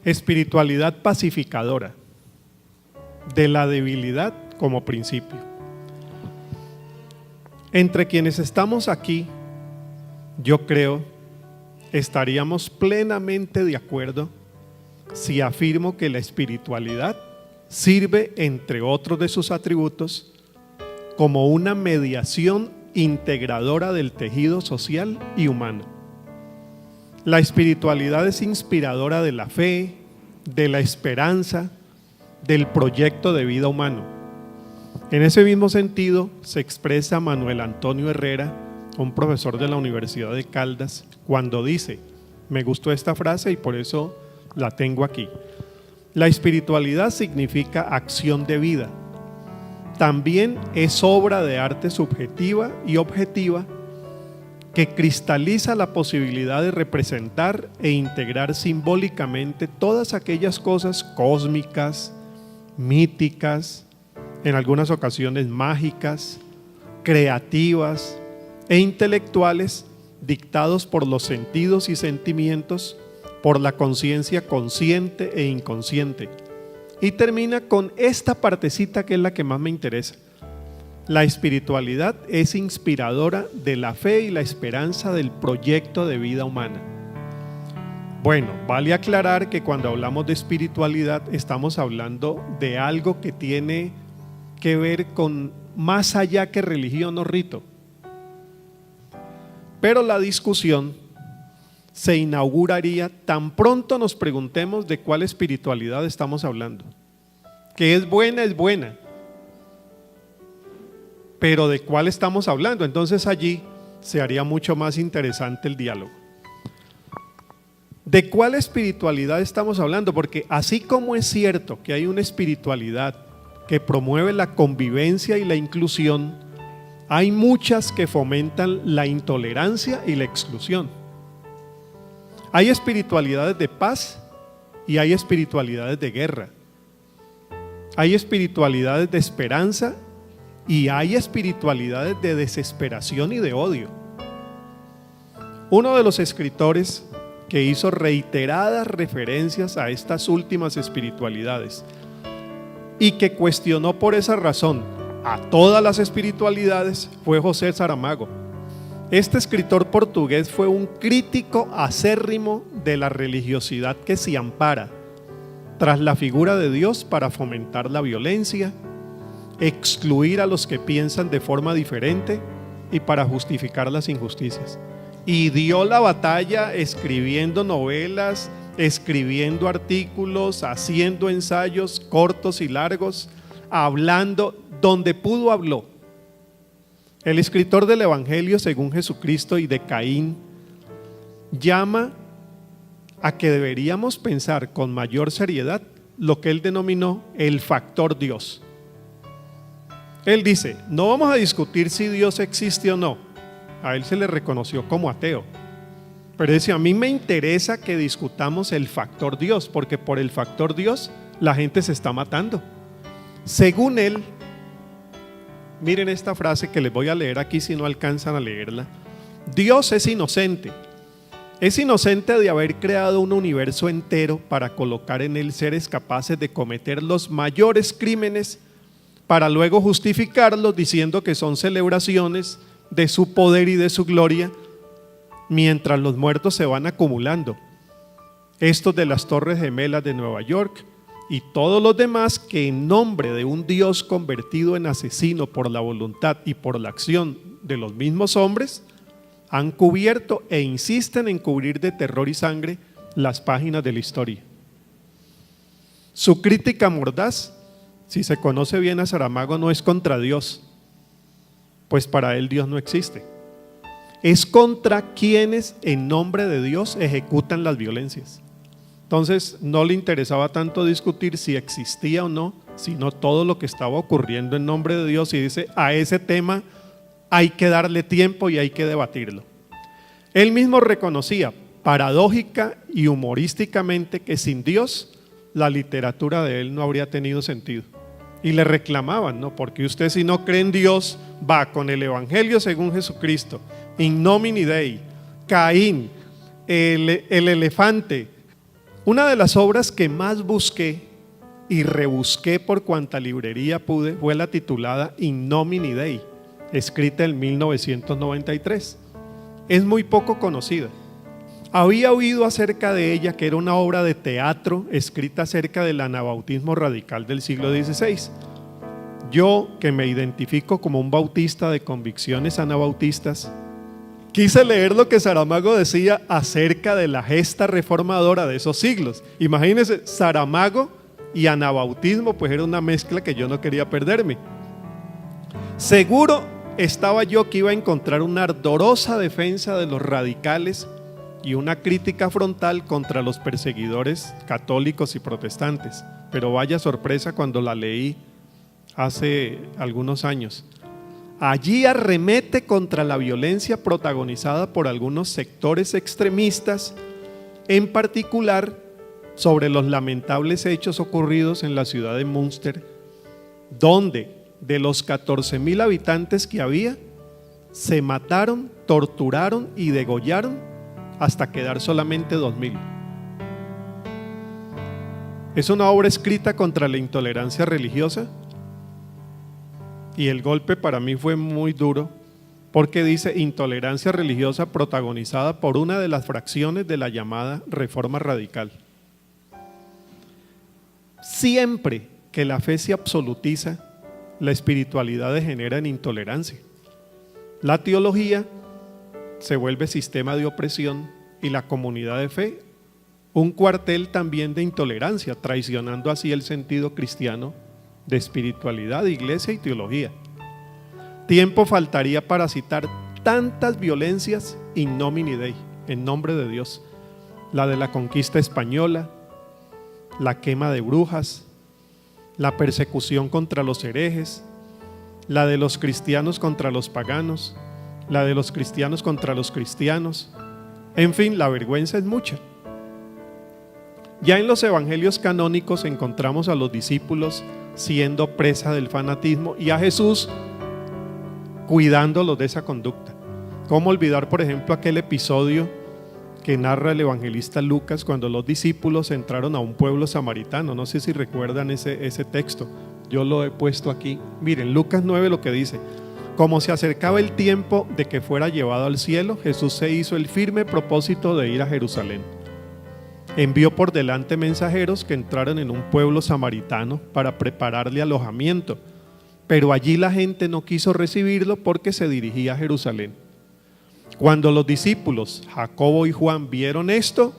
Espiritualidad pacificadora, de la debilidad como principio. Entre quienes estamos aquí, yo creo, estaríamos plenamente de acuerdo si afirmo que la espiritualidad sirve, entre otros de sus atributos, como una mediación integradora del tejido social y humano. La espiritualidad es inspiradora de la fe, de la esperanza, del proyecto de vida humano. En ese mismo sentido se expresa Manuel Antonio Herrera, un profesor de la Universidad de Caldas, cuando dice, me gustó esta frase y por eso la tengo aquí: la espiritualidad significa acción de vida. También es obra de arte subjetiva y objetiva que cristaliza la posibilidad de representar e integrar simbólicamente todas aquellas cosas cósmicas, míticas, en algunas ocasiones mágicas, creativas e intelectuales, dictados por los sentidos y sentimientos, por la conciencia consciente e inconsciente. Y termina con esta partecita que es la que más me interesa. La espiritualidad es inspiradora de la fe y la esperanza del proyecto de vida humana. Bueno, vale aclarar que cuando hablamos de espiritualidad estamos hablando de algo que tiene que ver con más allá que religión o rito. Pero la discusión se inauguraría tan pronto nos preguntemos de cuál espiritualidad estamos hablando. Que es buena, pero ¿de cuál estamos hablando? Entonces allí se haría mucho más interesante el diálogo. ¿De cuál espiritualidad estamos hablando? Porque así como es cierto que hay una espiritualidad que promueve la convivencia y la inclusión, hay muchas que fomentan la intolerancia y la exclusión. Hay espiritualidades de paz y hay espiritualidades de guerra. Hay espiritualidades de esperanza y hay espiritualidades de desesperación y de odio. Uno de los escritores que hizo reiteradas referencias a estas últimas espiritualidades y que cuestionó por esa razón a todas las espiritualidades fue José Saramago. Este escritor portugués fue un crítico acérrimo de la religiosidad que se ampara tras la figura de Dios para fomentar la violencia, excluir a los que piensan de forma diferente y para justificar las injusticias. Y dio la batalla escribiendo novelas, escribiendo artículos, haciendo ensayos cortos y largos, hablando, donde pudo habló. El escritor del Evangelio según Jesucristo y de Caín llama a que deberíamos pensar con mayor seriedad lo que él denominó el factor Dios. Él dice, no vamos a discutir si Dios existe o no. A él se le reconoció como ateo. Pero dice, a mí me interesa que discutamos el factor Dios, porque por el factor Dios la gente se está matando. Según él, miren esta frase que les voy a leer aquí si no alcanzan a leerla. Dios es inocente. Es inocente de haber creado un universo entero para colocar en él seres capaces de cometer los mayores crímenes para luego justificarlos diciendo que son celebraciones de su poder y de su gloria, mientras los muertos se van acumulando. Estos de las Torres Gemelas de Nueva York y todos los demás que en nombre de un Dios convertido en asesino por la voluntad y por la acción de los mismos hombres, han cubierto e insisten en cubrir de terror y sangre las páginas de la historia. Su crítica mordaz, si se conoce bien a Saramago, no es contra Dios, pues para él Dios no existe. Es contra quienes en nombre de Dios ejecutan las violencias. Entonces no le interesaba tanto discutir si existía o no, sino todo lo que estaba ocurriendo en nombre de Dios, y dice, a ese tema hay que darle tiempo y hay que debatirlo. Él mismo reconocía paradójica y humorísticamente que sin Dios la literatura de él no habría tenido sentido. Y le reclamaban, ¿no? Porque usted, si no cree en Dios, va con el Evangelio según Jesucristo, In Nomine Dei, Caín, el elefante. Una de las obras que más busqué y rebusqué por cuanta librería pude fue la titulada In Nomine Dei, escrita en 1993. Es muy poco conocida. Había oído acerca de ella que era una obra de teatro escrita acerca del anabautismo radical del siglo XVI. Yo, que me identifico como un bautista de convicciones anabautistas, quise leer lo que Saramago decía acerca de la gesta reformadora de esos siglos. Imagínense, Saramago y anabautismo, pues era una mezcla que yo no quería perderme. Seguro estaba yo que iba a encontrar una ardorosa defensa de los radicales y una crítica frontal contra los perseguidores católicos y protestantes. Pero vaya sorpresa cuando la leí hace algunos años. Allí arremete contra la violencia protagonizada por algunos sectores extremistas, en particular sobre los lamentables hechos ocurridos en la ciudad de Münster, donde de los 14,000 habitantes que había, se mataron, torturaron y degollaron hasta quedar solamente 2,000. Es una obra escrita contra la intolerancia religiosa, y el golpe para mí fue muy duro, porque dice intolerancia religiosa protagonizada por una de las fracciones de la llamada Reforma Radical. Siempre que la fe se absolutiza, la espiritualidad degenera en intolerancia. La teología se vuelve sistema de opresión y la comunidad de fe un cuartel también de intolerancia, traicionando así el sentido cristiano de espiritualidad, iglesia y teología. Tiempo faltaría para citar tantas violencias in nomine Dei, en nombre de Dios: la de la conquista española, la quema de brujas, la persecución contra los herejes, la de los cristianos contra los paganos, la de los cristianos contra los cristianos. En fin, la vergüenza es mucha. Ya en los evangelios canónicos encontramos a los discípulos siendo presa del fanatismo y a Jesús cuidándolos de esa conducta. ¿Cómo olvidar, por ejemplo, aquel episodio que narra el evangelista Lucas cuando los discípulos entraron a un pueblo samaritano? No sé si recuerdan ese texto, yo lo he puesto aquí. Miren, Lucas 9 lo que dice: como se acercaba el tiempo de que fuera llevado al cielo, Jesús se hizo el firme propósito de ir a Jerusalén. Envió por delante mensajeros que entraron en un pueblo samaritano para prepararle alojamiento, pero allí la gente no quiso recibirlo porque se dirigía a Jerusalén. Cuando los discípulos Jacobo y Juan vieron esto,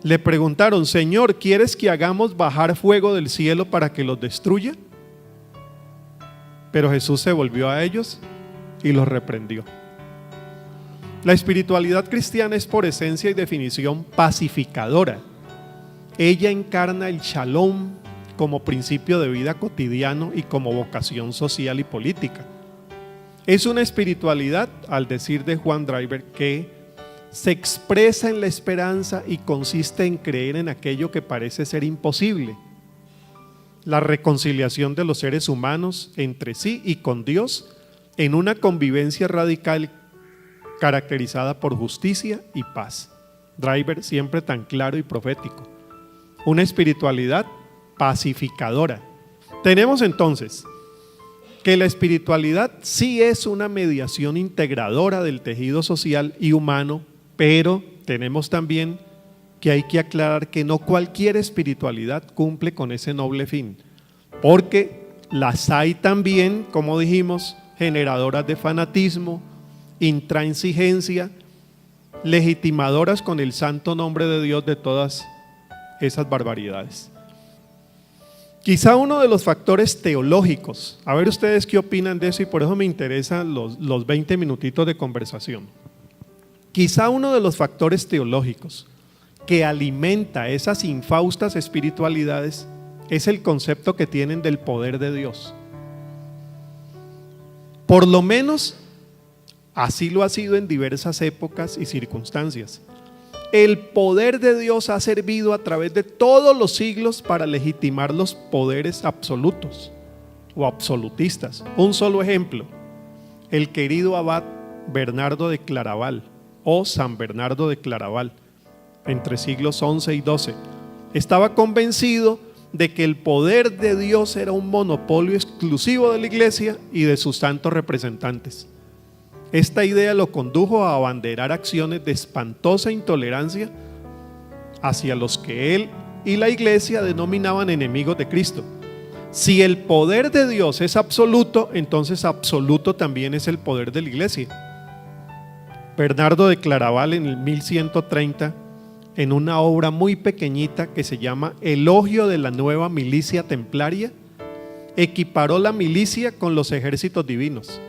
le preguntaron: Señor, ¿quieres que hagamos bajar fuego del cielo para que los destruya? Pero Jesús se volvió a ellos y los reprendió. La espiritualidad cristiana es por esencia y definición pacificadora. Ella encarna el shalom como principio de vida cotidiano y como vocación social y política. Es una espiritualidad, al decir de Juan Driver, que se expresa en la esperanza y consiste en creer en aquello que parece ser imposible: la reconciliación de los seres humanos entre sí y con Dios en una convivencia radical caracterizada por justicia y paz. Driver siempre tan claro y profético. Una espiritualidad pacificadora. Tenemos entonces que la espiritualidad sí es una mediación integradora del tejido social y humano, pero tenemos también que hay que aclarar que no cualquier espiritualidad cumple con ese noble fin, porque las hay también, como dijimos, generadoras de fanatismo, intransigencia, legitimadoras con el santo nombre de Dios de todas esas barbaridades. Quizá uno de los factores teológicos, a ver ustedes qué opinan de eso, y por eso me interesan los 20 minutitos de conversación. Quizá uno de los factores teológicos que alimenta esas infaustas espiritualidades es el concepto que tienen del poder de Dios. Por lo menos así lo ha sido en diversas épocas y circunstancias. El poder de Dios ha servido a través de todos los siglos para legitimar los poderes absolutos o absolutistas. Un solo ejemplo, el querido abad Bernardo de Claraval o San Bernardo de Claraval, entre siglos XI y XII, estaba convencido de que el poder de Dios era un monopolio exclusivo de la Iglesia y de sus santos representantes. Esta idea lo condujo a abanderar acciones de espantosa intolerancia hacia los que él y la Iglesia denominaban enemigos de Cristo. Si el poder de Dios es absoluto, entonces absoluto también es el poder de la Iglesia. Bernardo de Claraval en el 1130, en una obra muy pequeñita que se llama Elogio de la nueva milicia templaria, equiparó la milicia con los ejércitos divinos.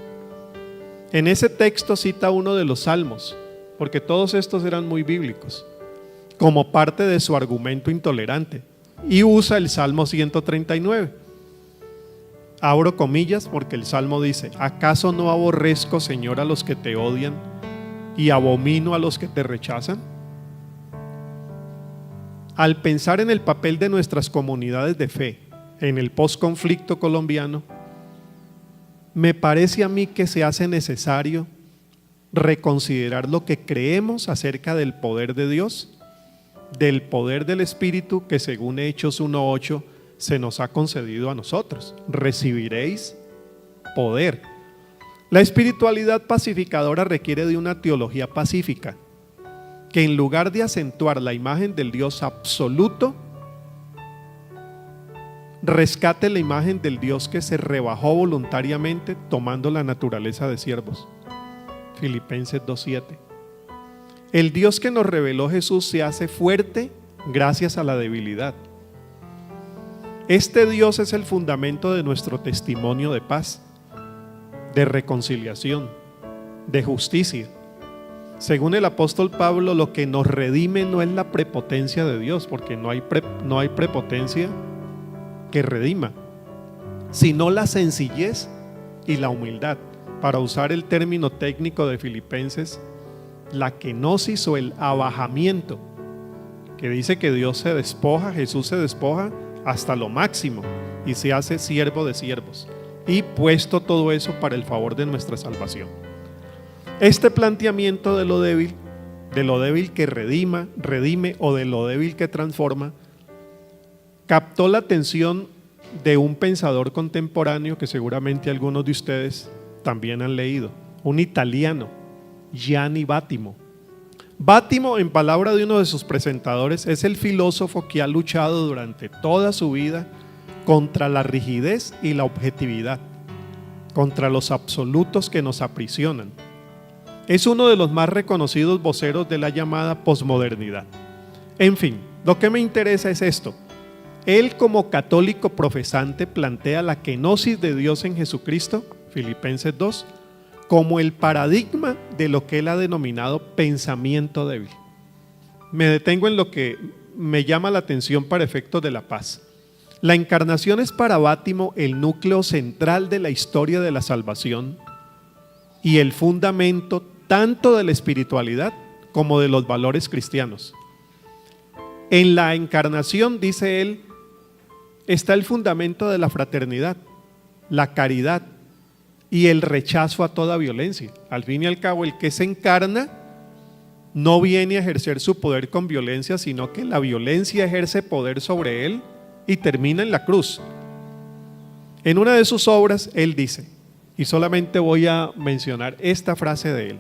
En ese texto cita uno de los salmos, porque todos estos eran muy bíblicos, como parte de su argumento intolerante, y usa el Salmo 139. Abro comillas porque el Salmo dice: ¿acaso no aborrezco, Señor, a los que te odian y abomino a los que te rechazan? Al pensar en el papel de nuestras comunidades de fe en el posconflicto colombiano, me parece a mí que se hace necesario reconsiderar lo que creemos acerca del poder de Dios, del poder del Espíritu que según Hechos 1:8 se nos ha concedido a nosotros. Recibiréis poder. La espiritualidad pacificadora requiere de una teología pacífica, que en lugar de acentuar la imagen del Dios absoluto, rescate la imagen del Dios que se rebajó voluntariamente tomando la naturaleza de siervos. Filipenses 2:7. El Dios que nos reveló Jesús se hace fuerte gracias a la debilidad. Este Dios es el fundamento de nuestro testimonio de paz, de reconciliación, de justicia. Según el apóstol Pablo, lo que nos redime no es la prepotencia de Dios, porque no hay prepotencia que redima, sino la sencillez y la humildad. Para usar el término técnico de Filipenses, la kenosis o el abajamiento, que dice que Dios se despoja, Jesús se despoja hasta lo máximo y se hace siervo de siervos, y puesto todo eso para el favor de nuestra salvación. Este planteamiento de lo débil que redime o de lo débil que transforma, captó la atención de un pensador contemporáneo que seguramente algunos de ustedes también han leído, un italiano, Gianni Vattimo. Vattimo, en palabra de uno de sus presentadores, es el filósofo que ha luchado durante toda su vida contra la rigidez y la objetividad, contra los absolutos que nos aprisionan. Es uno de los más reconocidos voceros de la llamada posmodernidad. En fin, lo que me interesa es esto. Él, como católico profesante, plantea la kenosis de Dios en Jesucristo, Filipenses 2, como el paradigma de lo que él ha denominado pensamiento débil. Me detengo en lo que me llama la atención para efectos de la paz. La encarnación es para Vattimo el núcleo central de la historia de la salvación y el fundamento tanto de la espiritualidad como de los valores cristianos. En la encarnación, dice él, está el fundamento de la fraternidad, la caridad y el rechazo a toda violencia. Al fin y al cabo, el que se encarna no viene a ejercer su poder con violencia, sino que la violencia ejerce poder sobre él y termina en la cruz. En una de sus obras, él dice, y solamente voy a mencionar esta frase de él: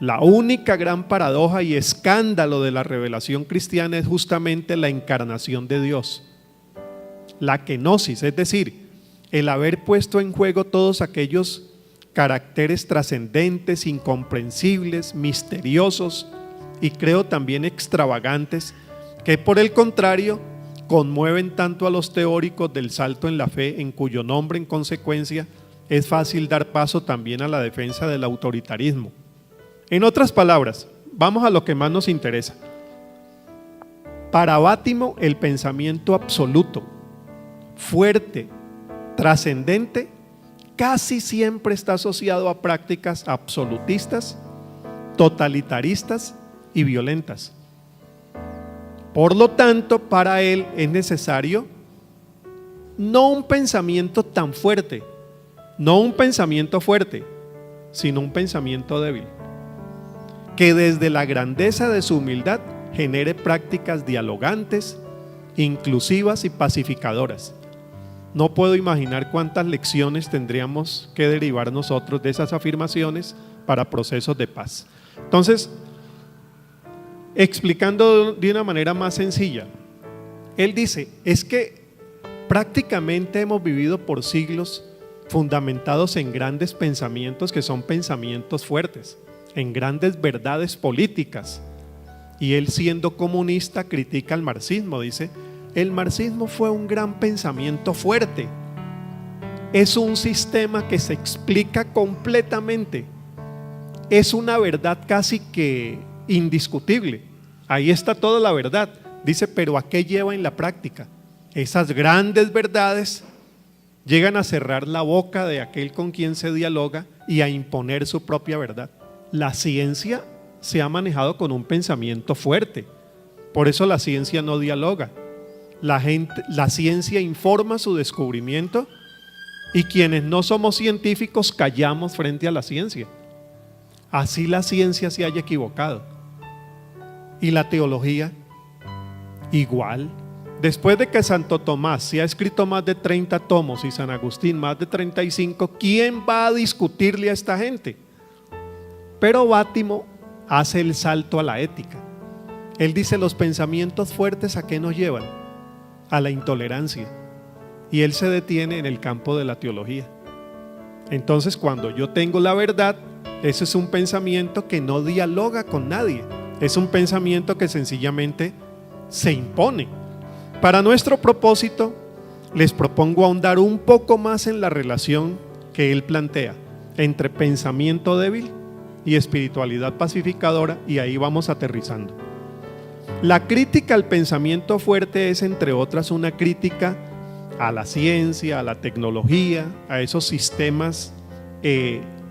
la única gran paradoja y escándalo de la revelación cristiana es justamente la encarnación de Dios, la kenosis, es decir, el haber puesto en juego todos aquellos caracteres trascendentes, incomprensibles, misteriosos y creo también extravagantes, que por el contrario conmueven tanto a los teóricos del salto en la fe, en cuyo nombre en consecuencia es fácil dar paso también a la defensa del autoritarismo. En otras palabras, vamos a lo que más nos interesa. Para Bátimo, el pensamiento absoluto, fuerte, trascendente, casi siempre está asociado a prácticas absolutistas, totalitaristas y violentas. Por lo tanto, para él es necesario no un pensamiento tan fuerte, no un pensamiento fuerte, sino un pensamiento débil, que desde la grandeza de su humildad genere prácticas dialogantes, inclusivas y pacificadoras. No puedo imaginar cuántas lecciones tendríamos que derivar nosotros de esas afirmaciones para procesos de paz. Entonces, explicando de una manera más sencilla, él dice, es que prácticamente hemos vivido por siglos fundamentados en grandes pensamientos que son pensamientos fuertes, en grandes verdades políticas. Y él, siendo comunista, critica el marxismo, dice, el marxismo fue un gran pensamiento fuerte, es un sistema que se explica completamente, es una verdad casi que indiscutible, ahí está toda la verdad, dice, pero ¿a qué lleva en la práctica? Esas grandes verdades llegan a cerrar la boca de aquel con quien se dialoga y a imponer su propia verdad. La ciencia se ha manejado con un pensamiento fuerte, por eso la ciencia no dialoga. La ciencia informa su descubrimiento y quienes no somos científicos callamos frente a la ciencia. Así la ciencia se haya equivocado. Y la teología, igual. Después de que Santo Tomás se ha escrito más de 30 tomos y San Agustín más de 35, ¿quién va a discutirle a esta gente? Pero Bátimo hace el salto a la ética. Él dice, los pensamientos fuertes ¿a qué nos llevan? A la intolerancia. Y él se detiene en el campo de la teología. Entonces, cuando yo tengo la verdad, ese es un pensamiento que no dialoga con nadie. Es un pensamiento que sencillamente se impone. Para nuestro propósito, les propongo ahondar un poco más en la relación que él plantea entre pensamiento débil y espiritualidad pacificadora, y ahí vamos aterrizando. La crítica al pensamiento fuerte es, entre otras, una crítica a la ciencia, a la tecnología, a esos sistemas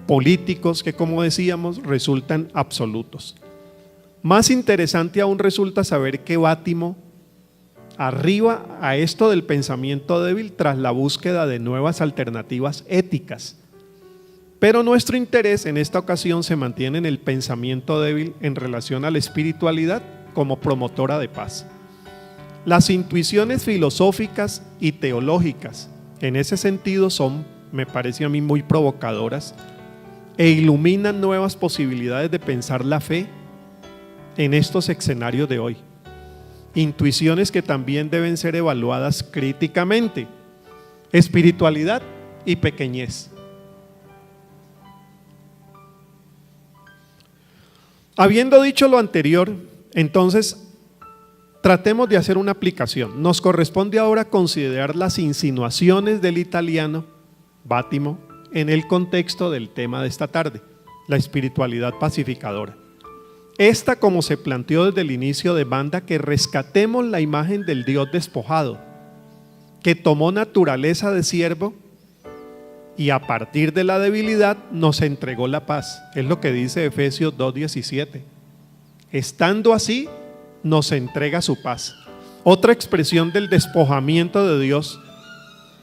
políticos que, como decíamos, resultan absolutos. Más interesante aún resulta saber que Bátimo arriba a esto del pensamiento débil tras la búsqueda de nuevas alternativas éticas. Pero nuestro interés en esta ocasión se mantiene en el pensamiento débil en relación a la espiritualidad como promotora de paz. Las intuiciones filosóficas y teológicas en ese sentido son, me parece a mí, muy provocadoras e iluminan nuevas posibilidades de pensar la fe en estos escenarios de hoy. Intuiciones que también deben ser evaluadas críticamente: espiritualidad y pequeñez. Habiendo dicho lo anterior, entonces tratemos de hacer una aplicación. Nos corresponde ahora considerar las insinuaciones del italiano Bátimo en el contexto del tema de esta tarde, la espiritualidad pacificadora. Esta, como se planteó desde el inicio, demanda que rescatemos la imagen del Dios despojado, que tomó naturaleza de siervo y a partir de la debilidad nos entregó la paz. Es lo que dice Efesios 2:17. Estando así, nos entrega su paz. Otra expresión del despojamiento de Dios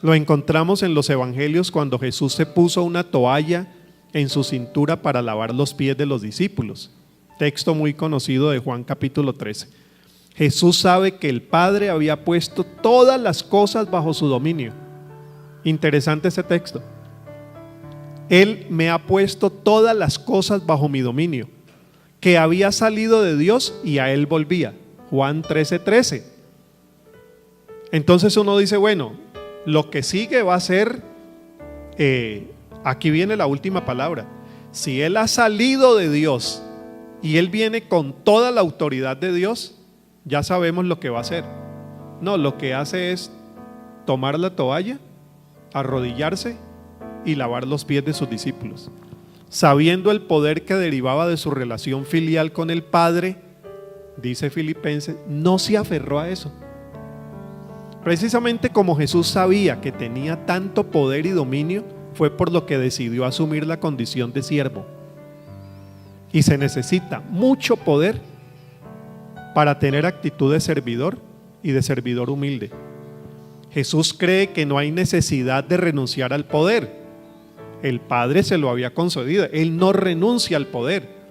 lo encontramos en los evangelios cuando Jesús se puso una toalla en su cintura para lavar los pies de los discípulos. Texto muy conocido de Juan capítulo 13. Jesús sabe que el Padre había puesto todas las cosas bajo su dominio. Interesante ese texto. Él me ha puesto todas las cosas bajo mi dominio, que había salido de Dios y a Él volvía. Juan 13:13. Entonces uno dice, bueno, lo que sigue va a ser, aquí viene la última palabra. Si Él ha salido de Dios y Él viene con toda la autoridad de Dios, ya sabemos lo que va a hacer. No, lo que hace es tomar la toalla, arrodillarse y lavar los pies de sus discípulos. Sabiendo el poder que derivaba de su relación filial con el Padre, dice Filipenses, no se aferró a eso. Precisamente como Jesús sabía que tenía tanto poder y dominio, fue por lo que decidió asumir la condición de siervo. Y se necesita mucho poder para tener actitud de servidor y de servidor humilde. Jesús cree que no hay necesidad de renunciar al poder. El Padre se lo había concedido. Él no renuncia al poder.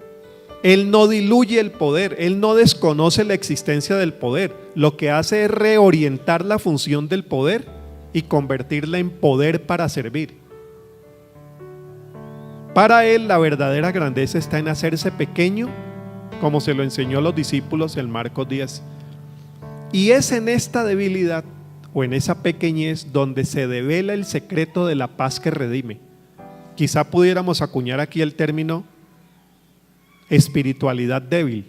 Él no diluye el poder. Él no desconoce la existencia del poder. Lo que hace es reorientar la función del poder y convertirla en poder para servir. Para él la verdadera grandeza está en hacerse pequeño, como se lo enseñó a los discípulos en Marcos 10. Y es en esta debilidad o en esa pequeñez donde se devela el secreto de la paz que redime. Quizá pudiéramos acuñar aquí el término espiritualidad débil,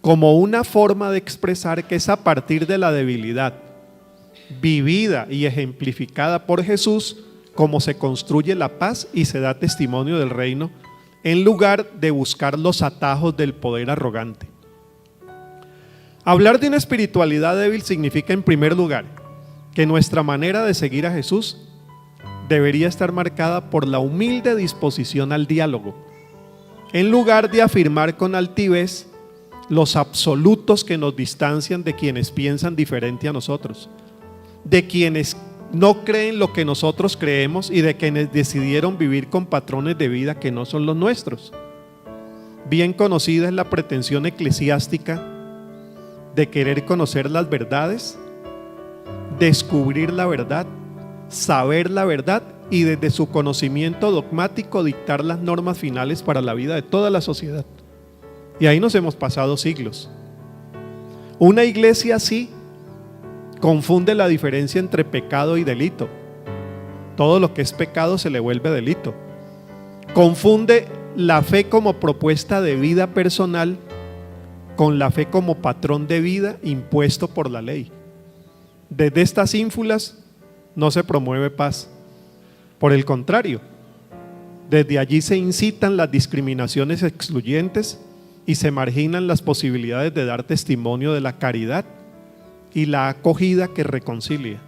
como una forma de expresar que es a partir de la debilidad vivida y ejemplificada por Jesús como se construye la paz y se da testimonio del reino, en lugar de buscar los atajos del poder arrogante. Hablar de una espiritualidad débil significa, en primer lugar, que nuestra manera de seguir a Jesús debería estar marcada por la humilde disposición al diálogo, en lugar de afirmar con altivez los absolutos que nos distancian de quienes piensan diferente a nosotros, de quienes no creen lo que nosotros creemos y de quienes decidieron vivir con patrones de vida que no son los nuestros. Bien conocida es la pretensión eclesiástica de querer conocer las verdades, descubrir la verdad, saber la verdad y desde su conocimiento dogmático dictar las normas finales para la vida de toda la sociedad. Y ahí nos hemos pasado siglos. Una iglesia así confunde la diferencia entre pecado y delito. Todo lo que es pecado se le vuelve delito. Confunde la fe como propuesta de vida personal con la fe como patrón de vida impuesto por la ley. Desde estas ínfulas no se promueve paz. Por el contrario, desde allí se incitan las discriminaciones excluyentes y se marginan las posibilidades de dar testimonio de la caridad y la acogida que reconcilia.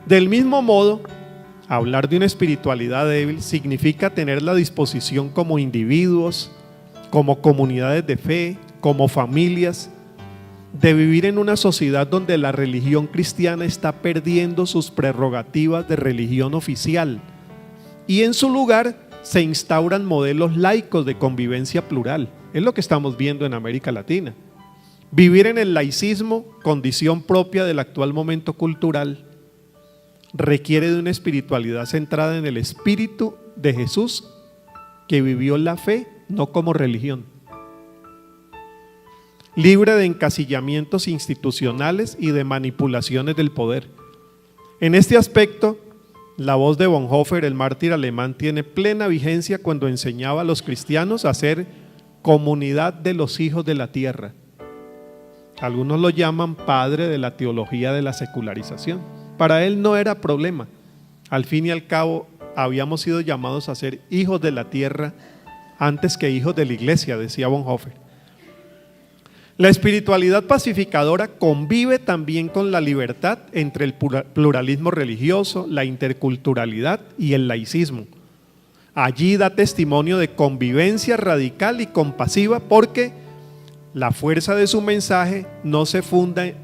Del mismo modo, hablar de una espiritualidad débil significa tener la disposición como individuos, como comunidades de fe, como familias, de vivir en una sociedad donde la religión cristiana está perdiendo sus prerrogativas de religión oficial y en su lugar se instauran modelos laicos de convivencia plural. Es lo que estamos viendo en América Latina. Vivir en el laicismo, condición propia del actual momento cultural, requiere de una espiritualidad centrada en el espíritu de Jesús, que vivió la fe no como religión, libre de encasillamientos institucionales y de manipulaciones del poder. En este aspecto, la voz de Bonhoeffer, el mártir alemán, tiene plena vigencia cuando enseñaba a los cristianos a ser comunidad de los hijos de la tierra. Algunos lo llaman padre de la teología de la secularización. Para él no era problema. Al fin y al cabo, habíamos sido llamados a ser hijos de la tierra antes que hijos de la iglesia, decía Bonhoeffer. La espiritualidad pacificadora convive también con la libertad entre el pluralismo religioso, la interculturalidad y el laicismo. Allí da testimonio de convivencia radical y compasiva porque la fuerza de su mensaje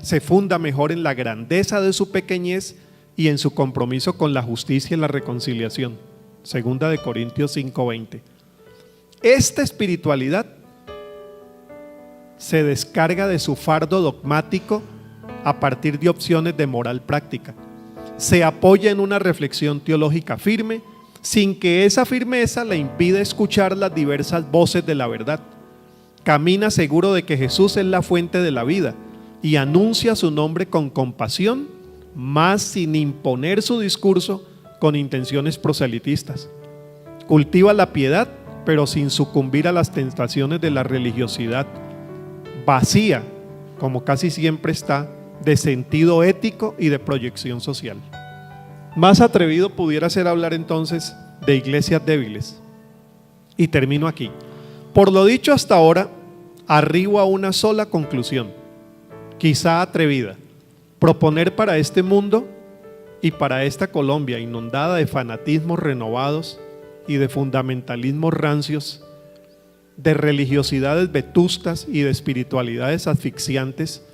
se funda mejor en la grandeza de su pequeñez y en su compromiso con la justicia y la reconciliación. Segunda de Corintios 5:20. Esta espiritualidad se descarga de su fardo dogmático a partir de opciones de moral práctica. Se apoya en una reflexión teológica firme, sin que esa firmeza le impida escuchar las diversas voces de la verdad. Camina seguro de que Jesús es la fuente de la vida y anuncia su nombre con compasión, mas sin imponer su discurso con intenciones proselitistas. Cultiva la piedad, pero sin sucumbir a las tentaciones de la religiosidad vacía, como casi siempre está, de sentido ético y de proyección social. Más atrevido pudiera ser hablar entonces de iglesias débiles. Y termino aquí. Por lo dicho hasta ahora, arribo a una sola conclusión, quizá atrevida: proponer para este mundo y para esta Colombia inundada de fanatismos renovados y de fundamentalismos rancios, de religiosidades vetustas y de espiritualidades asfixiantes,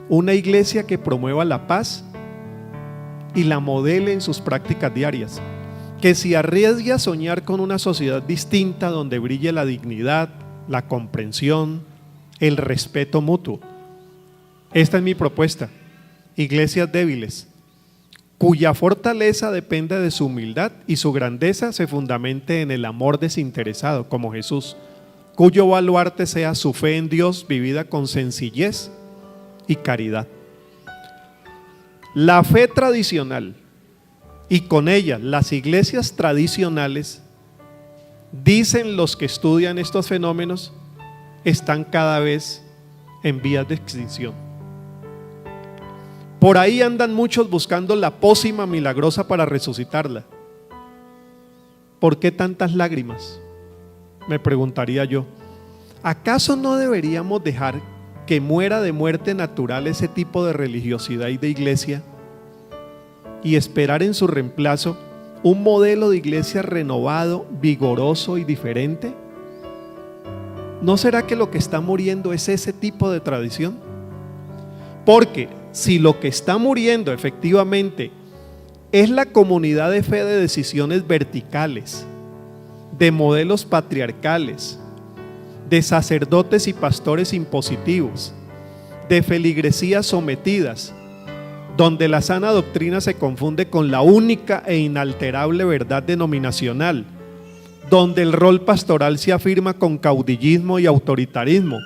una iglesia que promueva la paz y la modele en sus prácticas diarias, que se arriesgue a soñar con una sociedad distinta donde brille la dignidad, la comprensión, el respeto mutuo. Esta es mi propuesta: iglesias débiles, cuya fortaleza depende de su humildad y su grandeza se fundamente en el amor desinteresado, como Jesús, cuyo baluarte sea su fe en Dios vivida con sencillez y caridad. La fe tradicional y con ella las iglesias tradicionales, dicen los que estudian estos fenómenos, están cada vez en vías de extinción. Por ahí andan muchos buscando la pócima milagrosa para resucitarla. ¿Por qué tantas lágrimas?, me preguntaría yo. ¿Acaso no deberíamos dejar que muera de muerte natural ese tipo de religiosidad y de iglesia y esperar en su reemplazo un modelo de iglesia renovado, vigoroso y diferente? ¿No será que lo que está muriendo es ese tipo de tradición? Porque si lo que está muriendo efectivamente es la comunidad de fe de decisiones verticales, de modelos patriarcales, de sacerdotes y pastores impositivos, de feligresías sometidas, donde la sana doctrina se confunde con la única e inalterable verdad denominacional, donde el rol pastoral se afirma con caudillismo y autoritarismo,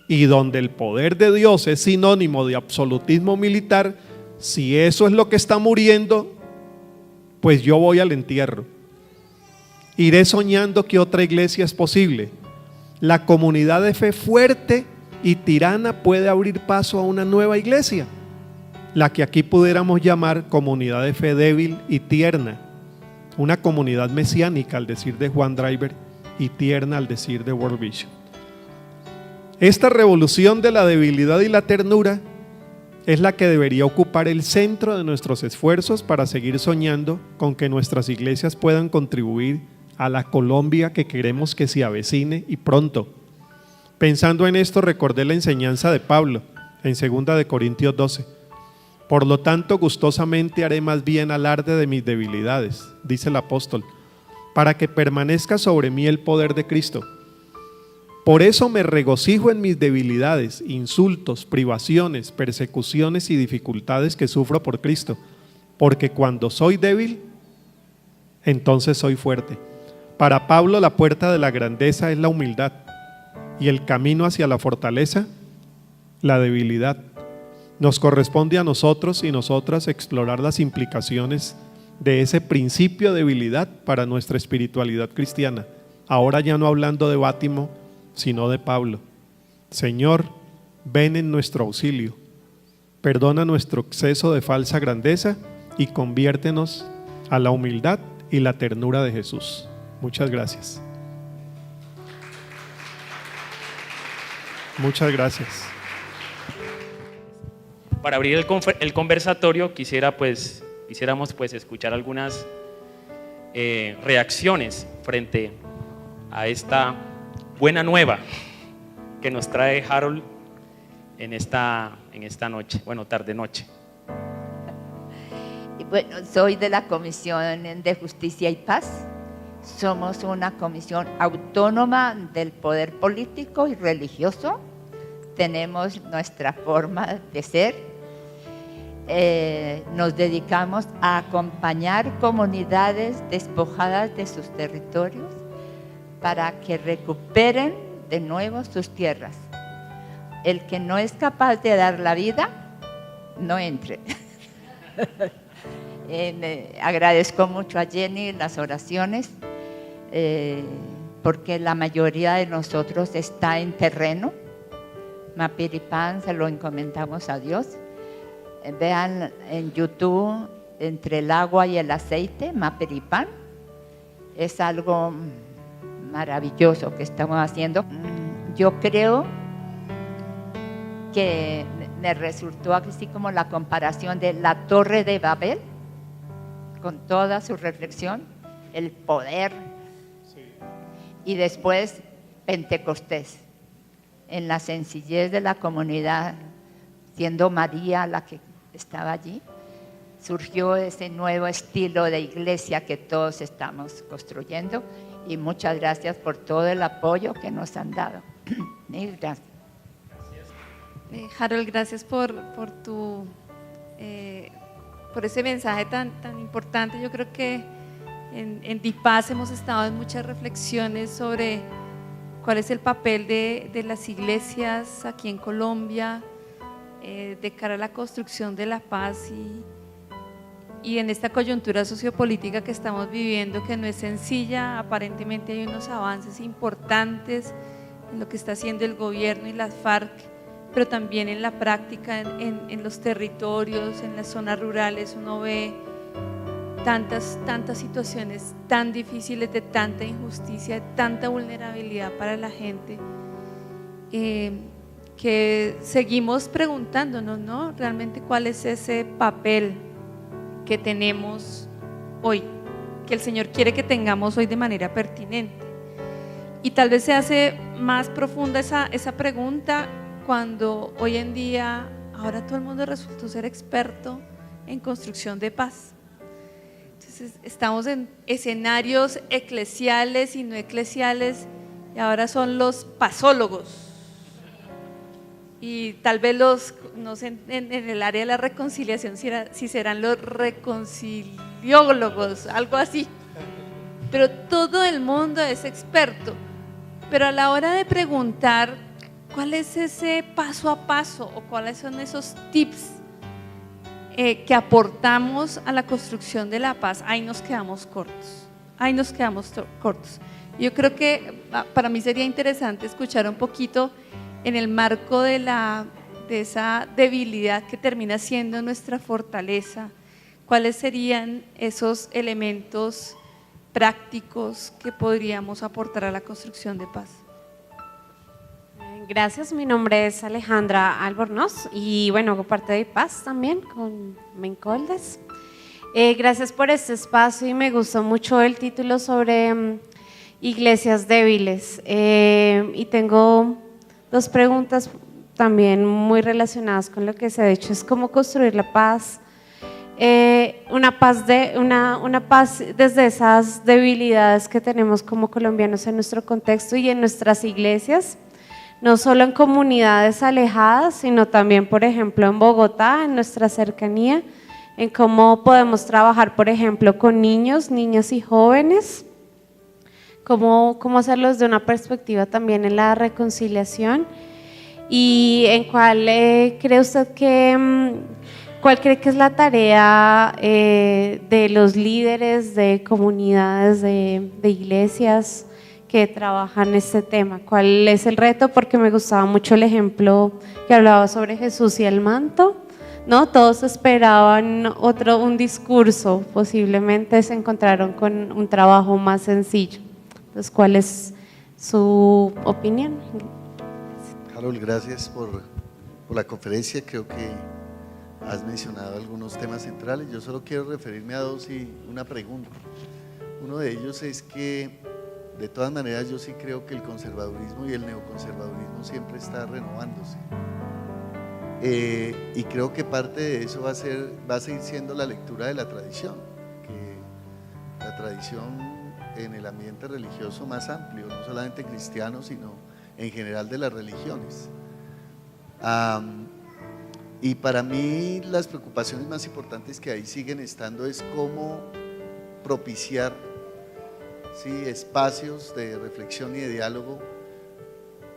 y donde el poder de Dios es sinónimo de absolutismo militar, si eso es lo que está muriendo, pues yo voy al entierro. Iré soñando que otra iglesia es posible. La comunidad de fe fuerte y tirana puede abrir paso a una nueva iglesia, la que aquí pudiéramos llamar comunidad de fe débil y tierna, una comunidad mesiánica al decir de Juan Driver y tierna al decir de World Vision. Esta revolución de la debilidad y la ternura es la que debería ocupar el centro de nuestros esfuerzos para seguir soñando con que nuestras iglesias puedan contribuir a la Colombia que queremos que se avecine y pronto. Pensando en esto, recordé la enseñanza de Pablo en 2 Corintios 12. Por lo tanto, gustosamente haré más bien alarde de mis debilidades, dice el apóstol, para que permanezca sobre mí el poder de Cristo. Por eso me regocijo en mis debilidades, insultos, privaciones, persecuciones y dificultades que sufro por Cristo, porque cuando soy débil, entonces soy fuerte. Para Pablo, la puerta de la grandeza es la humildad y el camino hacia la fortaleza, la debilidad. Nos corresponde a nosotros y nosotras explorar las implicaciones de ese principio de debilidad para nuestra espiritualidad cristiana. Ahora ya no hablando de Bátimo, sino de Pablo. Señor, ven en nuestro auxilio, perdona nuestro exceso de falsa grandeza y conviértenos a la humildad y la ternura de Jesús. Muchas gracias. Muchas gracias. Para abrir el conversatorio quisiéramos escuchar algunas reacciones frente a esta buena nueva que nos trae Harold en esta noche, tarde noche. Bueno, soy de la Comisión de Justicia y Paz. Somos una comisión autónoma del poder político y religioso. Tenemos nuestra forma de ser. Nos dedicamos a acompañar comunidades despojadas de sus territorios para que recuperen de nuevo sus tierras. El que no es capaz de dar la vida, no entre. Agradezco mucho a Jenny las oraciones, porque la mayoría de nosotros está en terreno. Mapiripán se lo encomendamos a Dios. Vean en YouTube, entre el agua y el aceite, Mapiripán. Es algo maravilloso que estamos haciendo. Yo creo que me resultó así como la comparación de la Torre de Babel, con toda su reflexión, el poder, y después Pentecostés, en la sencillez de la comunidad, siendo María la que estaba allí, surgió ese nuevo estilo de iglesia que todos estamos construyendo, y muchas gracias por todo el apoyo que nos han dado. Mil gracias. Harold, gracias por ese mensaje tan importante. Yo creo que en DIPAS hemos estado en muchas reflexiones sobre cuál es el papel de las iglesias aquí en Colombia de cara a la construcción de la paz y en esta coyuntura sociopolítica que estamos viviendo, que no es sencilla. Aparentemente hay unos avances importantes en lo que está haciendo el gobierno y las FARC, pero también en la práctica, en los territorios, en las zonas rurales, uno ve tantas situaciones tan difíciles, de tanta injusticia, de tanta vulnerabilidad para la gente, que seguimos preguntándonos, ¿no? Realmente cuál es ese papel que tenemos hoy, que el Señor quiere que tengamos hoy de manera pertinente. Y tal vez se hace más profunda esa pregunta cuando hoy en día, ahora todo el mundo resultó ser experto en construcción de paz. Entonces estamos en escenarios eclesiales y no eclesiales, y ahora son los pasólogos. Y tal vez no sé, en el área de la reconciliación si serán los reconciliólogos, algo así. Pero todo el mundo es experto. Pero a la hora de preguntar cuál es ese paso a paso o cuáles son esos tips que aportamos a la construcción de la paz, ahí nos quedamos cortos. Yo creo que para mí sería interesante escuchar un poquito en el marco de esa debilidad que termina siendo nuestra fortaleza, cuáles serían esos elementos prácticos que podríamos aportar a la construcción de paz. Gracias, mi nombre es Alejandra Albornoz y bueno, hago parte de Paz también con Mencoldes. Gracias por este espacio y me gustó mucho el título sobre iglesias débiles, y tengo dos preguntas también muy relacionadas con lo que se ha dicho. Es cómo construir la paz, una paz desde esas debilidades que tenemos como colombianos en nuestro contexto y en nuestras iglesias, no solo en comunidades alejadas, sino también, por ejemplo, en Bogotá, en nuestra cercanía, en cómo podemos trabajar, por ejemplo, con niños, niñas y jóvenes, cómo hacerlo desde una perspectiva también en la reconciliación, y en cuál cree usted cuál cree que es la tarea de los líderes de comunidades, de iglesias que trabajan este tema. ¿Cuál es el reto? Porque me gustaba mucho el ejemplo que hablaba sobre Jesús y el manto, ¿no? Todos esperaban un discurso, posiblemente se encontraron con un trabajo más sencillo. Entonces, ¿cuál es su opinión? Harold, gracias por la conferencia. Creo que has mencionado algunos temas centrales. Yo solo quiero referirme a dos y una pregunta. Uno de ellos es que, de todas maneras, yo sí creo que el conservadurismo y el neoconservadurismo siempre está renovándose. Y creo que parte de eso va a seguir siendo la lectura de la tradición, que la tradición en el ambiente religioso más amplio, no solamente cristiano, sino en general de las religiones. Y para mí las preocupaciones más importantes que ahí siguen estando es cómo propiciar, ¿sí?, espacios de reflexión y de diálogo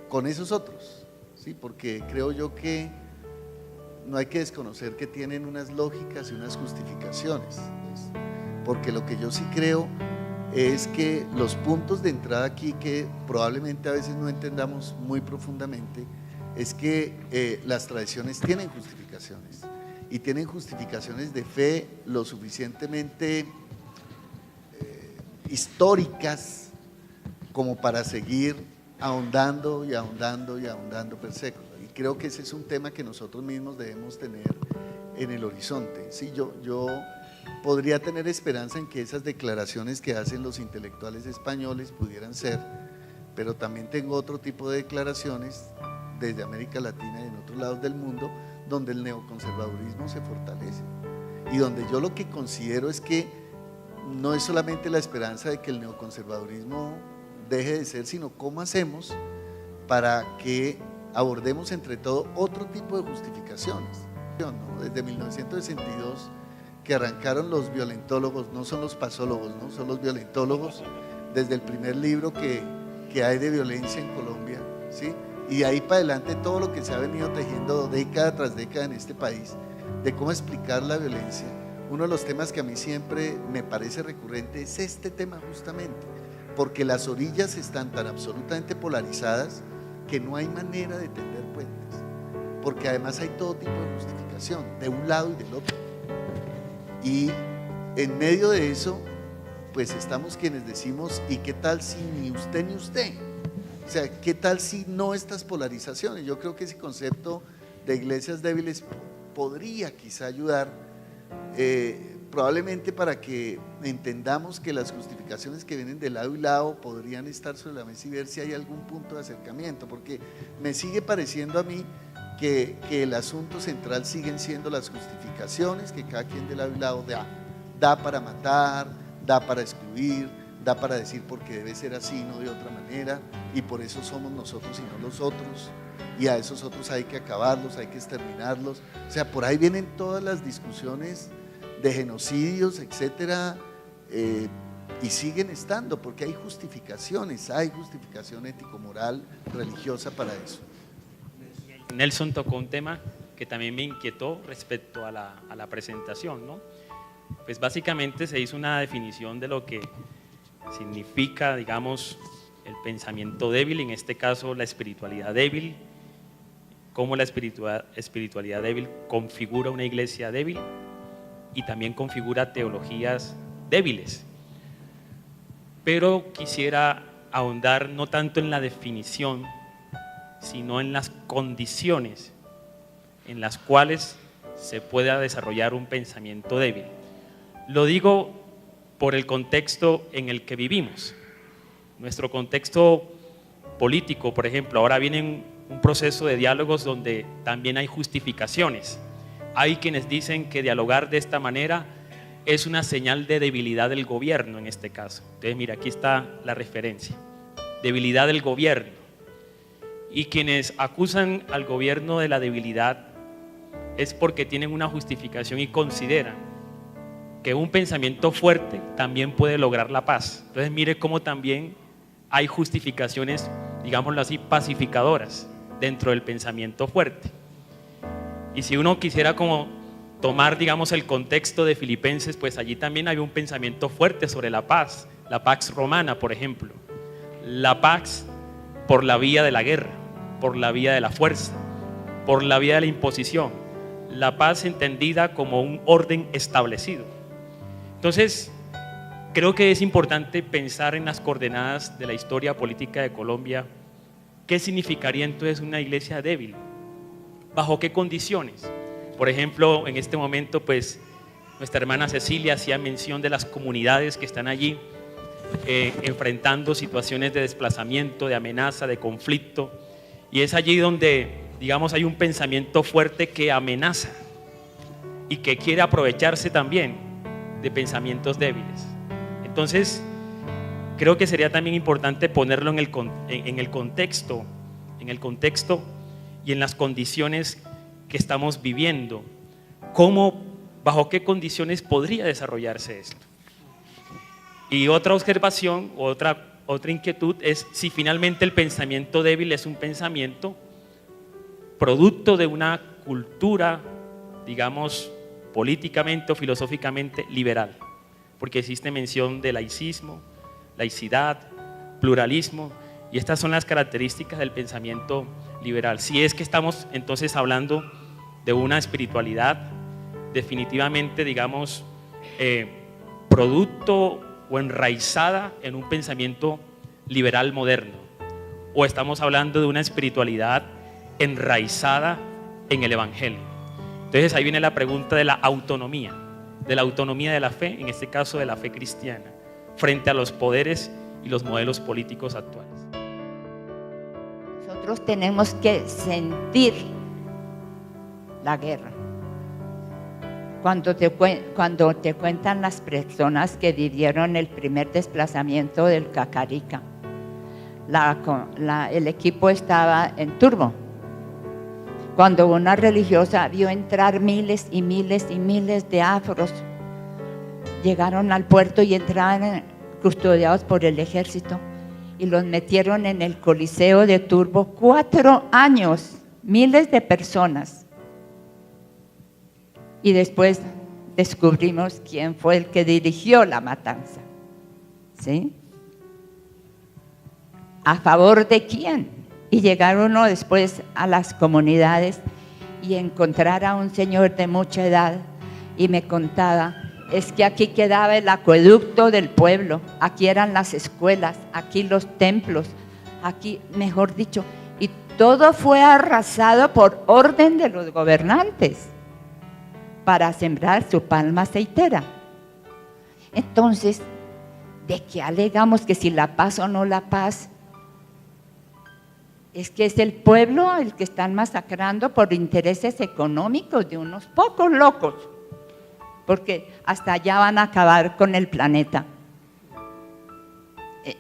con esos otros, ¿sí? Porque creo yo que no hay que desconocer que tienen unas lógicas y unas justificaciones, ¿sí? Porque lo que yo sí creo es que los puntos de entrada aquí, que probablemente a veces no entendamos muy profundamente, es que las tradiciones tienen justificaciones, y tienen justificaciones de fe lo suficientemente históricas como para seguir ahondando y ahondando y ahondando per secula. Y creo que ese es un tema que nosotros mismos debemos tener en el horizonte. Sí, yo podría tener esperanza en que esas declaraciones que hacen los intelectuales españoles pudieran ser, pero también tengo otro tipo de declaraciones desde América Latina y en otros lados del mundo donde el neoconservadurismo se fortalece y donde yo lo que considero es que no es solamente la esperanza de que el neoconservadurismo deje de ser, sino cómo hacemos para que abordemos entre todo otro tipo de justificaciones, ¿no? Desde 1962 que arrancaron los violentólogos, no son los pasólogos, ¿no? Son los violentólogos, desde el primer libro que hay de violencia en Colombia, ¿sí? Y de ahí para adelante todo lo que se ha venido tejiendo década tras década en este país, de cómo explicar la violencia. Uno de los temas que a mí siempre me parece recurrente es este tema justamente, porque las orillas están tan absolutamente polarizadas que no hay manera de tender puentes, porque además hay todo tipo de justificación, de un lado y del otro. Y en medio de eso, pues estamos quienes decimos, ¿y qué tal si ni usted ni usted? O sea, ¿qué tal si no estas polarizaciones? Yo creo que ese concepto de iglesias débiles podría quizá ayudar, probablemente para que entendamos que las justificaciones que vienen de lado y lado podrían estar sobre la mesa y ver si hay algún punto de acercamiento, porque me sigue pareciendo a mí que el asunto central siguen siendo las justificaciones que cada quien de lado y lado da para matar, da para excluir, da para decir porque debe ser así, no de otra manera, y por eso somos nosotros y no los otros, y a esos otros hay que acabarlos, hay que exterminarlos. O sea, por ahí vienen todas las discusiones de genocidios, etcétera, y siguen estando, porque hay justificación ético-moral, religiosa para eso. Nelson tocó un tema que también me inquietó respecto a la presentación, ¿no? Pues básicamente se hizo una definición de lo que significa, digamos, el pensamiento débil, en este caso la espiritualidad débil, cómo la espiritualidad débil configura una iglesia débil y también configura teologías débiles. Pero quisiera ahondar no tanto en la definición, sino en las condiciones en las cuales se pueda desarrollar un pensamiento débil. Lo digo por el contexto en el que vivimos. Nuestro contexto político, por ejemplo, ahora viene un proceso de diálogos donde también hay justificaciones. Hay quienes dicen que dialogar de esta manera es una señal de debilidad del gobierno en este caso. Entonces, mira, aquí está la referencia. Debilidad del gobierno. Y quienes acusan al gobierno de la debilidad es porque tienen una justificación y consideran que un pensamiento fuerte también puede lograr la paz. Entonces, mire cómo también hay justificaciones, digámoslo así, pacificadoras dentro del pensamiento fuerte. Y si uno quisiera como tomar, digamos, el contexto de Filipenses, pues allí también había un pensamiento fuerte sobre la pax romana, por ejemplo. La pax por la vía de la guerra, por la vía de la fuerza, por la vía de la imposición. La paz entendida como un orden establecido. Entonces, creo que es importante pensar en las coordenadas de la historia política de Colombia. ¿Qué significaría entonces una iglesia débil? ¿Bajo qué condiciones? Por ejemplo, en este momento, pues, nuestra hermana Cecilia hacía mención de las comunidades que están allí enfrentando situaciones de desplazamiento, de amenaza, de conflicto, y es allí donde, digamos, hay un pensamiento fuerte que amenaza y que quiere aprovecharse también de pensamientos débiles. Entonces, creo que sería también importante ponerlo en el contexto y en las condiciones que estamos viviendo. ¿Bajo qué condiciones podría desarrollarse esto? Y otra observación, otra inquietud es si finalmente el pensamiento débil es un pensamiento producto de una cultura, digamos, políticamente o filosóficamente liberal, porque existe mención de laicismo, laicidad, pluralismo, y estas son las características del pensamiento liberal. Si es que estamos entonces hablando de una espiritualidad definitivamente, digamos, producto o enraizada en un pensamiento liberal moderno, o estamos hablando de una espiritualidad enraizada en el Evangelio. Entonces ahí viene la pregunta de la autonomía de la fe, en este caso de la fe cristiana, frente a los poderes y los modelos políticos actuales. Nosotros tenemos que sentir la guerra. Cuando te cuentan las personas que vivieron el primer desplazamiento del Cacarica, el equipo estaba en turbo. Cuando una religiosa vio entrar miles y miles y miles de afros, llegaron al puerto y entraban custodiados por el ejército y los metieron en el Coliseo de Turbo 4 años, miles de personas. Y después descubrimos quién fue el que dirigió la matanza. ¿Sí? ¿A favor de quién? Y llegar uno después a las comunidades y encontrar a un señor de mucha edad y me contaba, es que aquí quedaba el acueducto del pueblo, aquí eran las escuelas, aquí los templos, aquí, mejor dicho, y todo fue arrasado por orden de los gobernantes para sembrar su palma aceitera. Entonces, ¿de qué alegamos que si la paz o no la paz? Es que es el pueblo el que están masacrando por intereses económicos de unos pocos locos, porque hasta allá van a acabar con el planeta.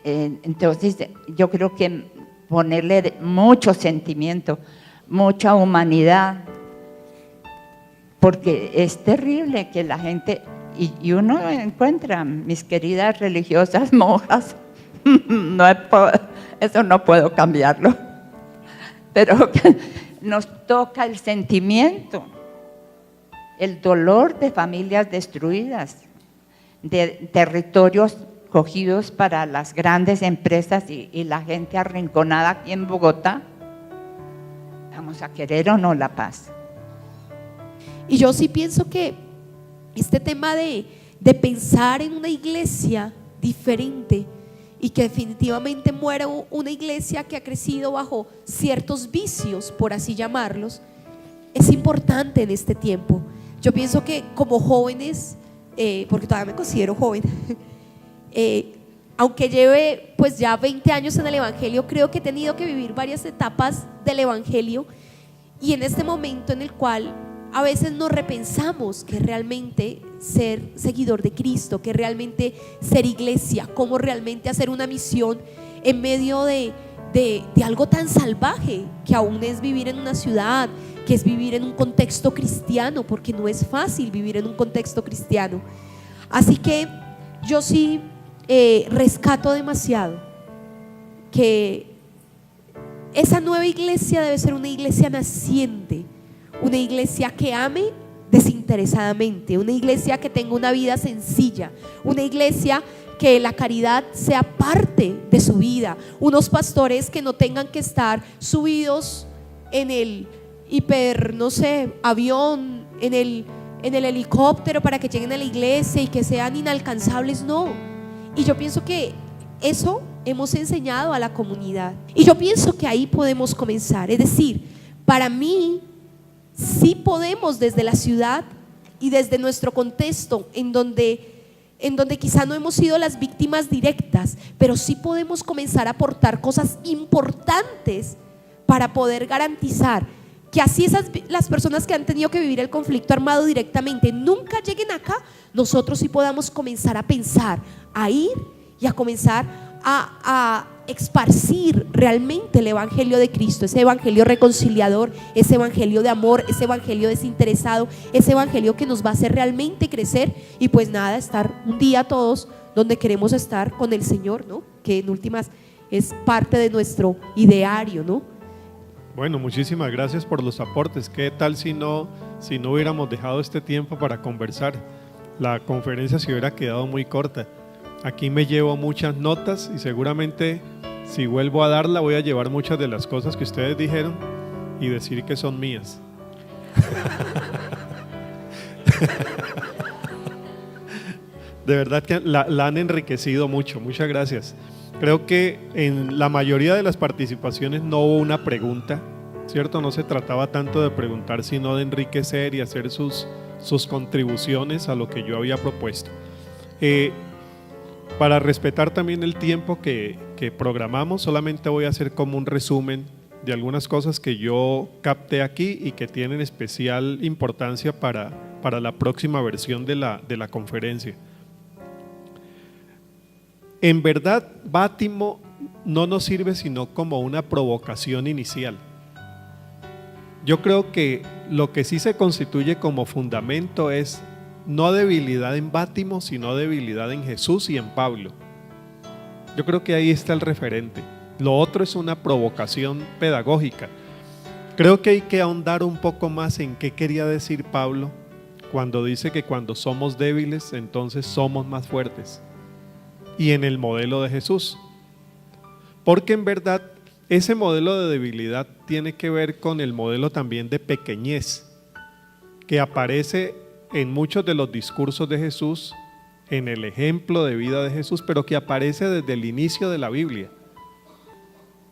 Entonces yo creo que ponerle mucho sentimiento, mucha humanidad, porque es terrible que la gente, y uno encuentra, mis queridas religiosas monjas, eso no puedo cambiarlo, pero nos toca el sentimiento, el dolor de familias destruidas, de territorios cogidos para las grandes empresas y la gente arrinconada aquí en Bogotá. ¿Vamos a querer o no la paz? Y yo sí pienso que este tema de pensar en una iglesia diferente y que definitivamente muera una iglesia que ha crecido bajo ciertos vicios, por así llamarlos, es importante en este tiempo. Yo pienso que como jóvenes, porque todavía me considero joven, aunque lleve pues ya 20 años en el Evangelio, creo que he tenido que vivir varias etapas del Evangelio, y en este momento en el cual a veces nos repensamos que realmente ser seguidor de Cristo, que realmente ser iglesia, cómo realmente hacer una misión en medio de algo tan salvaje que aún es vivir en una ciudad, que es vivir en un contexto cristiano, porque no es fácil vivir en un contexto cristiano. Así que yo sí rescato demasiado que esa nueva iglesia debe ser una iglesia naciente, una iglesia que ame desinteresadamente, una iglesia que tenga una vida sencilla, una iglesia que la caridad sea parte de su vida, unos pastores que no tengan que estar subidos en el avión, en el helicóptero para que lleguen a la iglesia y que sean inalcanzables, no. Y yo pienso que eso hemos enseñado a la comunidad, y yo pienso que ahí podemos comenzar. Es decir, para mí sí podemos desde la ciudad y desde nuestro contexto en donde quizá no hemos sido las víctimas directas, pero sí podemos comenzar a aportar cosas importantes para poder garantizar que así las personas que han tenido que vivir el conflicto armado directamente nunca lleguen acá, nosotros sí podamos comenzar a pensar, a ir y a comenzar a esparcir realmente el evangelio de Cristo, ese evangelio reconciliador, ese evangelio de amor, ese evangelio desinteresado, ese evangelio que nos va a hacer realmente crecer y pues nada, estar un día todos donde queremos estar con el Señor, ¿no? Que en últimas es parte de nuestro ideario, ¿no? Bueno, muchísimas gracias por los aportes. ¿Qué tal si no hubiéramos dejado este tiempo para conversar? La conferencia se hubiera quedado muy corta. Aquí me llevo muchas notas y seguramente si vuelvo a darla voy a llevar muchas de las cosas que ustedes dijeron y decir que son mías. De verdad que la han enriquecido mucho. Muchas gracias. Creo que en la mayoría de las participaciones no hubo una pregunta, ¿cierto? No se trataba tanto de preguntar, sino de enriquecer y hacer sus contribuciones a lo que yo había propuesto. Para respetar también el tiempo que programamos, solamente voy a hacer como un resumen de algunas cosas que yo capté aquí y que tienen especial importancia para la próxima versión de la conferencia. En verdad, Bátimo no nos sirve sino como una provocación inicial. Yo creo que lo que sí se constituye como fundamento es no debilidad en Bátimo, sino debilidad en Jesús y en Pablo. Yo creo que ahí está el referente. Lo otro es una provocación pedagógica. Creo que hay que ahondar un poco más en qué quería decir Pablo cuando dice que cuando somos débiles, entonces somos más fuertes. Y en el modelo de Jesús. Porque en verdad ese modelo de debilidad tiene que ver con el modelo también de pequeñez que aparece en muchos de los discursos de Jesús, en el ejemplo de vida de Jesús, pero que aparece desde el inicio de la Biblia.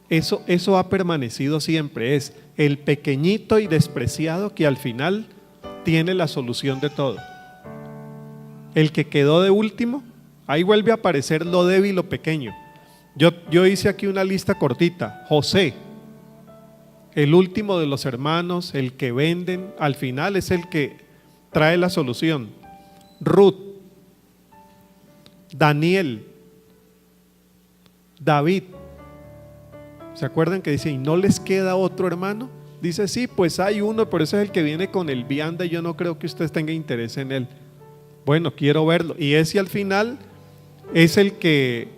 Eso ha permanecido siempre, es el pequeñito y despreciado que al final tiene la solución de todo. El que quedó de último, ahí vuelve a aparecer lo débil, lo pequeño. Yo hice aquí una lista cortita. José, el último de los hermanos, el que venden, al final es el que trae la solución. Ruth, Daniel, David. ¿Se acuerdan que dice, y no les queda otro hermano? Dice, sí, pues hay uno, pero ese es el que viene con el vianda y yo no creo que usted tenga interés en él. Bueno, quiero verlo. Y ese al final es el que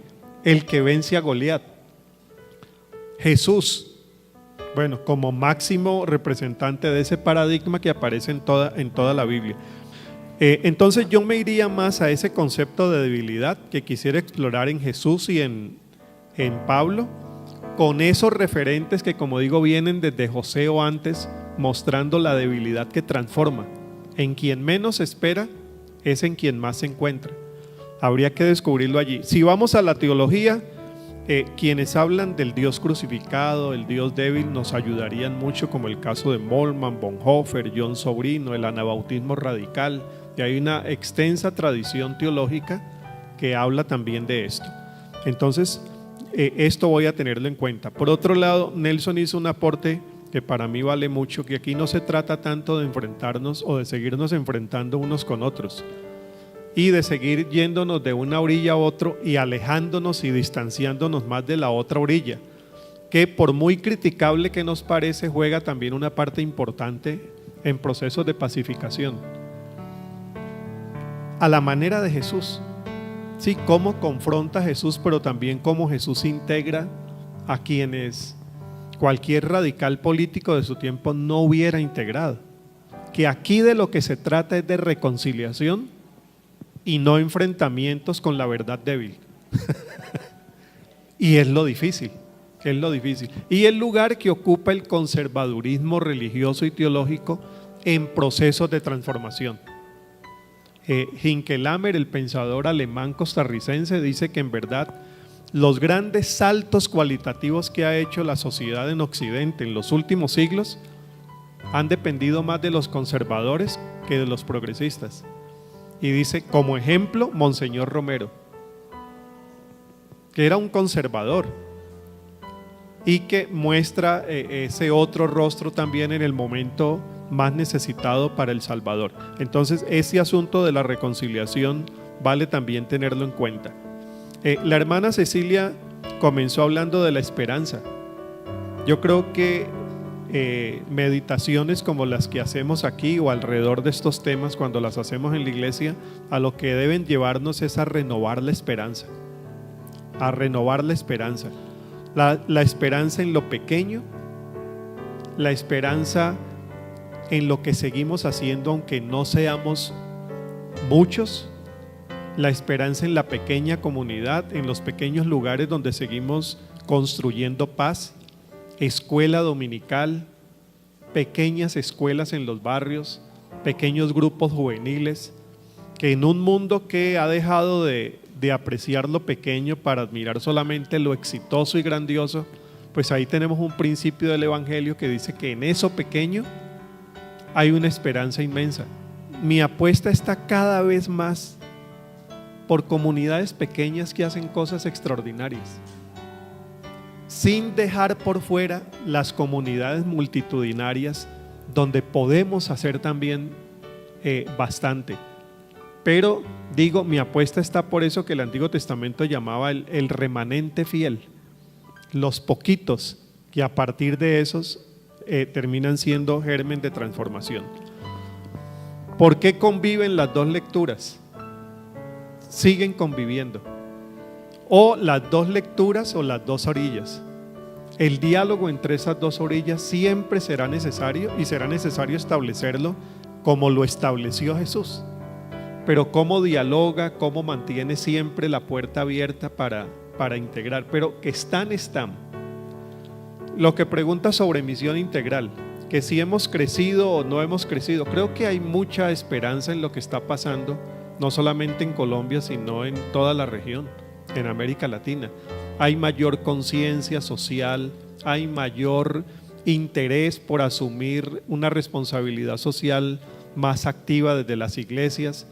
vence a Goliat. Jesús, bueno, como máximo representante de ese paradigma que aparece en toda la Biblia. Entonces yo me iría más a ese concepto de debilidad que quisiera explorar en Jesús y en Pablo, con esos referentes que, como digo, vienen desde José o antes, mostrando la debilidad que transforma. En quien menos espera es en quien más se encuentra. Habría que descubrirlo allí. Si vamos a la teología, quienes hablan del Dios crucificado, el Dios débil, nos ayudarían mucho, como el caso de Moltmann, Bonhoeffer, John Sobrino, el anabautismo radical, y hay una extensa tradición teológica que habla también de esto. Entonces, esto voy a tenerlo en cuenta. Por otro lado, Nelson hizo un aporte que para mí vale mucho, que aquí no se trata tanto de enfrentarnos o de seguirnos enfrentando unos con otros, y de seguir yéndonos de una orilla a otra y alejándonos y distanciándonos más de la otra orilla, que por muy criticable que nos parece, juega también una parte importante en procesos de pacificación. A la manera de Jesús, sí, cómo confronta a Jesús, pero también cómo Jesús integra a quienes cualquier radical político de su tiempo no hubiera integrado. Que aquí de lo que se trata es de reconciliación y no enfrentamientos con la verdad débil. Y es lo difícil, y el lugar que ocupa el conservadurismo religioso y teológico en procesos de transformación. Hinkelhammer, el pensador alemán costarricense, dice que en verdad los grandes saltos cualitativos que ha hecho la sociedad en Occidente en los últimos siglos han dependido más de los conservadores que de los progresistas. Y dice, como ejemplo, Monseñor Romero, que era un conservador y que muestra ese otro rostro también en el momento más necesitado para El Salvador. Entonces, ese asunto de la reconciliación vale también tenerlo en cuenta. La hermana Cecilia comenzó hablando de la esperanza. Yo creo que meditaciones como las que hacemos aquí o alrededor de estos temas, cuando las hacemos en la iglesia, a lo que deben llevarnos es a renovar la esperanza, la esperanza en lo pequeño, la esperanza en lo que seguimos haciendo aunque no seamos muchos, la esperanza en la pequeña comunidad, en los pequeños lugares donde seguimos construyendo paz, escuela dominical, pequeñas escuelas en los barrios, pequeños grupos juveniles, que en un mundo que ha dejado de apreciar lo pequeño para admirar solamente lo exitoso y grandioso, pues ahí tenemos un principio del Evangelio que dice que en eso pequeño hay una esperanza inmensa. Mi apuesta está cada vez más por comunidades pequeñas que hacen cosas extraordinarias, sin dejar por fuera las comunidades multitudinarias donde podemos hacer también bastante. Pero digo, mi apuesta está por eso que el Antiguo Testamento llamaba el remanente fiel, los poquitos que a partir de esos terminan siendo germen de transformación. ¿Por qué conviven las dos lecturas? Siguen conviviendo. O las dos lecturas o las dos orillas. El diálogo entre esas dos orillas siempre será necesario, y será necesario establecerlo como lo estableció Jesús. Pero cómo dialoga, cómo mantiene siempre la puerta abierta para integrar. Pero que están. Lo que pregunta sobre misión integral, que si hemos crecido o no hemos crecido, creo que hay mucha esperanza en lo que está pasando, no solamente en Colombia, sino en toda la región, en América Latina. Hay mayor conciencia social, hay mayor interés por asumir una responsabilidad social más activa desde las iglesias.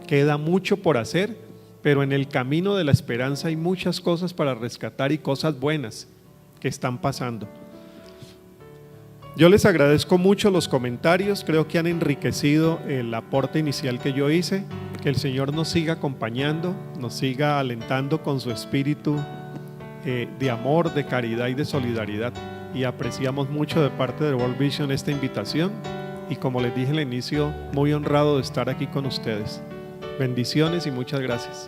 Queda mucho por hacer, pero en el camino de la esperanza hay muchas cosas para rescatar y cosas buenas que están pasando. Yo les agradezco mucho los comentarios, creo que han enriquecido el aporte inicial que yo hice. Que el Señor nos siga acompañando, nos siga alentando con su espíritu de amor, de caridad y de solidaridad. Y apreciamos mucho de parte de World Vision esta invitación, y como les dije al inicio, muy honrado de estar aquí con ustedes. Bendiciones y muchas gracias.